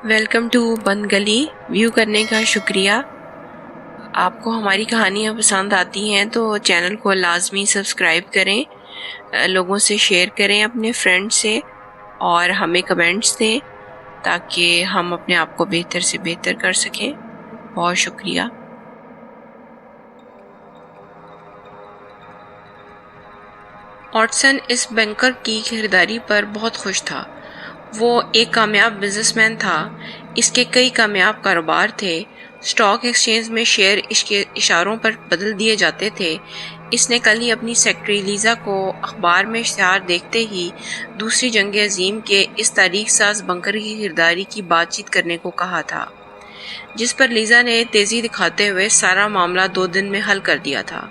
Welcome to بند گلی. View کرنے کا شکریہ. آپ کو ہماری کہانیاں پسند آتی ہیں تو چینل کو لازمی سبسکرائب کریں، لوگوں سے شیئر کریں اپنے فرینڈ سے، اور ہمیں کمنٹس دیں تاکہ ہم اپنے آپ کو بہتر سے بہتر کر سکیں. بہت شکریہ. واٹسن اس بینکر کی خریداری پر بہت خوش تھا. وہ ایک کامیاب بزنس مین تھا. اس کے کئی کامیاب کاروبار تھے. اسٹاک ایکسچینج میں شیئر اس کے اشاروں پر بدل دیے جاتے تھے. اس نے کل ہی اپنی سیکرٹری لیزا کو اخبار میں اشتہار دیکھتے ہی دوسری جنگ عظیم کے اس تاریخ ساز بنکر کی خریداری کی بات چیت کرنے کو کہا تھا، جس پر لیزا نے تیزی دکھاتے ہوئے سارا معاملہ 2 دن میں حل کر دیا تھا.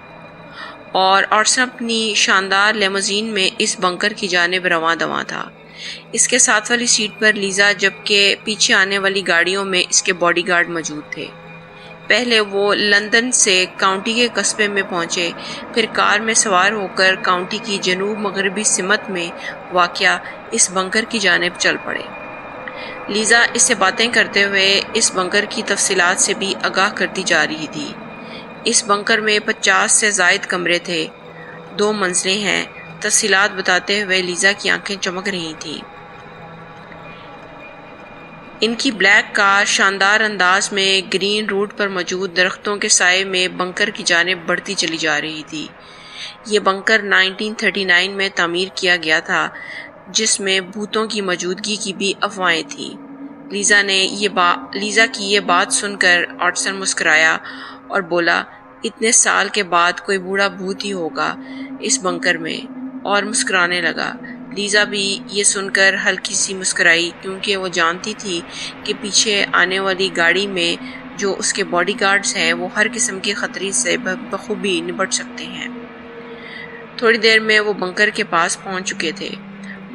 اور واٹسن اپنی شاندار لیموزین میں اس بنکر کی جانب رواں دواں تھا. اس کے ساتھ والی سیٹ پر لیزا، جبکہ پیچھے آنے والی گاڑیوں میں اس کے باڈی گارڈ موجود تھے. پہلے وہ لندن سے کاؤنٹی کے قصبے میں پہنچے، پھر کار میں سوار ہو کر کاؤنٹی کی جنوب مغربی سمت میں واقع اس بنکر کی جانب چل پڑے. لیزا اس سے باتیں کرتے ہوئے اس بنکر کی تفصیلات سے بھی آگاہ کرتی جا رہی تھی. اس بنکر میں 50 سے زائد کمرے تھے، 2 منزلیں ہیں. تفصیلات بتاتے ہوئے لیزا کی آنکھیں چمک رہی تھیں. ان کی بلیک کار شاندار انداز میں گرین روڈ پر موجود درختوں کے سائے میں بنکر کی جانب بڑھتی چلی جا رہی تھی. یہ بنکر 1939 میں تعمیر کیا گیا تھا، جس میں بھوتوں کی موجودگی کی بھی افواہیں تھیں. لیزا کی یہ بات سن کر واٹسن مسکرایا اور بولا، اتنے سال کے بعد کوئی بوڑھا بھوت ہی ہوگا اس بنکر میں، اور مسکرانے لگا. لیزا بھی یہ سن کر ہلکی سی مسکرائی، کیونکہ وہ جانتی تھی کہ پیچھے آنے والی گاڑی میں جو اس کے باڈی گارڈز ہیں وہ ہر قسم کے خطرے سے بخوبی نپٹ سکتے ہیں. تھوڑی دیر میں وہ بنکر کے پاس پہنچ چکے تھے.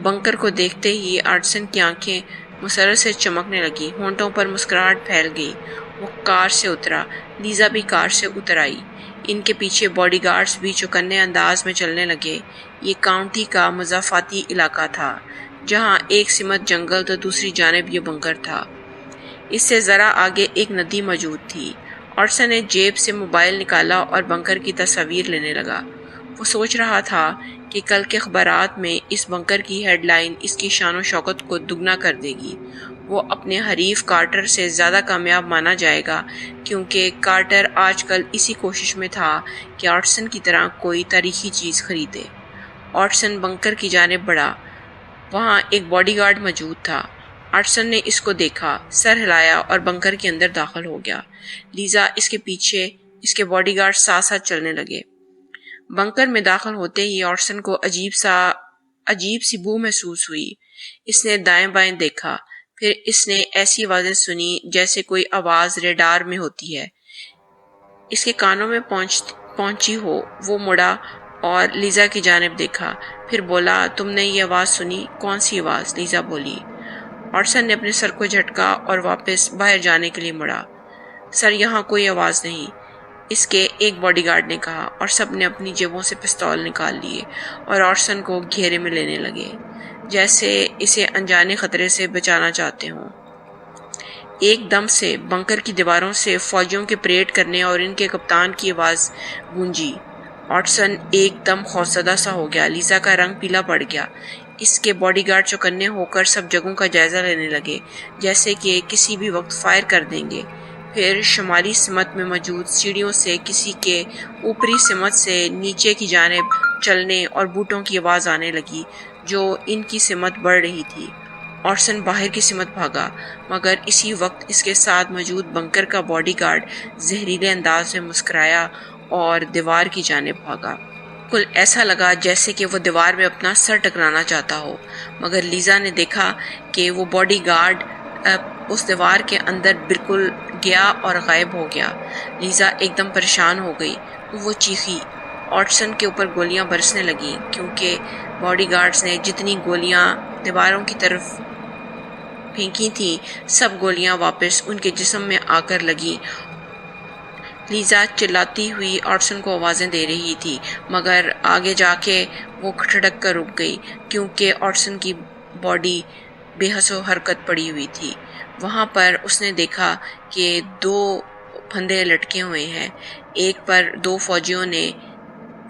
بنکر کو دیکھتے ہی واٹسن کی آنکھیں مسرت سے چمکنے لگی، ہونٹوں پر مسکراہٹ پھیل گئی. وہ کار سے اترا. لیزا بھی کار سے اتر آئی. ان کے پیچھے باڈی گارڈز بھی چوکنے انداز میں چلنے لگے. یہ کاؤنٹی کا مضافاتی علاقہ تھا، جہاں ایک سمت جنگل تو دوسری جانب یہ بنکر تھا. اس سے ذرا آگے ایک ندی موجود تھی. واٹسن نے جیب سے موبائل نکالا اور بنکر کی تصاویر لینے لگا. وہ سوچ رہا تھا کہ کل کے اخبارات میں اس بنکر کی ہیڈ لائن اس کی شان و شوکت کو دگنا کر دے گی. وہ اپنے حریف کارٹر سے زیادہ کامیاب مانا جائے گا، کیونکہ کارٹر آج کل اسی کوشش میں تھا کہ واٹسن کی طرح کوئی تاریخی چیز خریدے. واٹسن بنکر کی جانب بڑھا. وہاں ایک باڈی گارڈ موجود تھا. واٹسن نے اس کو دیکھا، سر ہلایا اور بنکر کے اندر داخل ہو گیا. لیزا اس کے پیچھے، اس کے باڈی گارڈ ساتھ ساتھ چلنے لگے. بنکر میں داخل ہوتے ہی واٹسن کو عجیب سی بو محسوس ہوئی. اس نے دائیں بائیں دیکھا، پھر اس نے ایسی آوازیں سنی جیسے کوئی آواز ریڈار میں ہوتی ہے، اس کے کانوں میں پہنچی ہو. وہ مڑا اور لیزا کی جانب دیکھا، پھر بولا، تم نے یہ آواز سنی؟ کون سی آواز؟ لیزا بولی. واٹسن نے اپنے سر کو جھٹکا اور واپس باہر جانے کے لیے مڑا. سر، یہاں کوئی آواز نہیں، اس کے ایک باڈی گارڈ نے کہا، اور سب نے اپنی جیبوں سے پستول نکال لیے اور واٹسن کو گھیرے میں لینے لگے، جیسے اسے انجانے خطرے سے بچانا چاہتے ہوں. ایک دم سے بنکر کی دیواروں سے فوجیوں کے پریڈ کرنے اور ان کے کپتان کی آواز گونجی. واٹسن ایک دم خوفزدہ سا ہو گیا. لیزا کا رنگ پیلا پڑ گیا. اس کے باڈی گارڈ چوکنے ہو کر سب جگہوں کا جائزہ لینے لگے، جیسے کہ کسی بھی وقت فائر کر دیں گے. پھر شمالی سمت میں موجود سیڑھیوں سے کسی کے اوپری سمت سے نیچے کی جانب چلنے اور بوٹوں کی آواز آنے لگی جو ان کی سمت بڑھ رہی تھی. واٹسن باہر کی سمت بھاگا، مگر اسی وقت اس کے ساتھ موجود بنکر کا باڈی گارڈ زہریلے انداز میں مسکرایا اور دیوار کی جانب بھاگا. بالکل ایسا لگا جیسے کہ وہ دیوار میں اپنا سر ٹکرانا چاہتا ہو، مگر لیزا نے دیکھا کہ وہ باڈی گارڈ اس دیوار کے اندر بالکل گیا اور غائب ہو گیا. لیزا ایک دم پریشان ہو گئی. وہ چیخی. واٹسن کے اوپر گولیاں برسنے لگیں، کیونکہ باڈی گارڈز نے جتنی گولیاں دیواروں کی طرف پھینکی تھیں، سب گولیاں واپس ان کے جسم میں آ کر لگیں. لیزا چلاتی ہوئی واٹسن کو آوازیں دے رہی تھی، مگر آگے جا کے وہ کھٹک کر رک گئی، کیونکہ واٹسن کی باڈی بے حس و حرکت پڑی ہوئی تھی. وہاں پر اس نے دیکھا کہ 2 پھندے لٹکے ہوئے ہیں، ایک پر 2 فوجیوں نے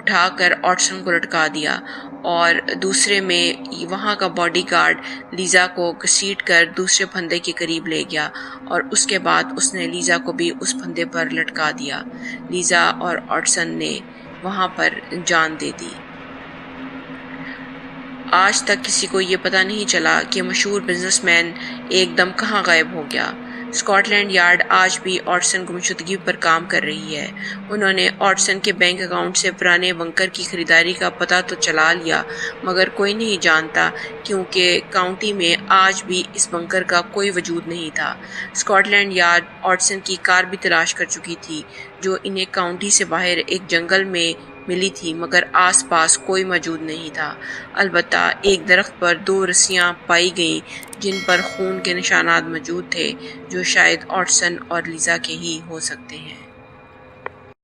اٹھا کر آٹسن کو لٹکا دیا اور دوسرے میں وہاں کا باڈی گارڈ لیزا کو گھسیٹ کر دوسرے پھندے کے قریب لے گیا اور اس کے بعد اس نے لیزا کو بھی اس پھندے پر لٹکا دیا۔ لیزا اور آٹسن نے وہاں پر جان دے دی۔ آج تک کسی کو یہ پتہ نہیں چلا کہ مشہور بزنس مین ایک دم کہاں غائب ہو گیا۔ اسکاٹ لینڈ یارڈ آج بھی آٹسن گمشدگی پر کام کر رہی ہے۔ انہوں نے آٹسن کے بینک اکاؤنٹ سے پرانے بنکر کی خریداری کا پتہ تو چلا لیا، مگر کوئی نہیں جانتا کیونکہ کاؤنٹی میں آج بھی اس بنکر کا کوئی وجود نہیں تھا۔ اسکاٹ لینڈ یارڈ آٹسن کی کار بھی تلاش کر چکی تھی جو انہیں کاؤنٹی سے باہر ایک جنگل میں ملی تھی، مگر آس پاس کوئی موجود نہیں تھا۔ البتہ ایک درخت پر 2 رسیاں پائی گئیں جن پر خون کے نشانات موجود تھے، جو شاید آٹسن اور لیزا کے ہی ہو سکتے ہیں۔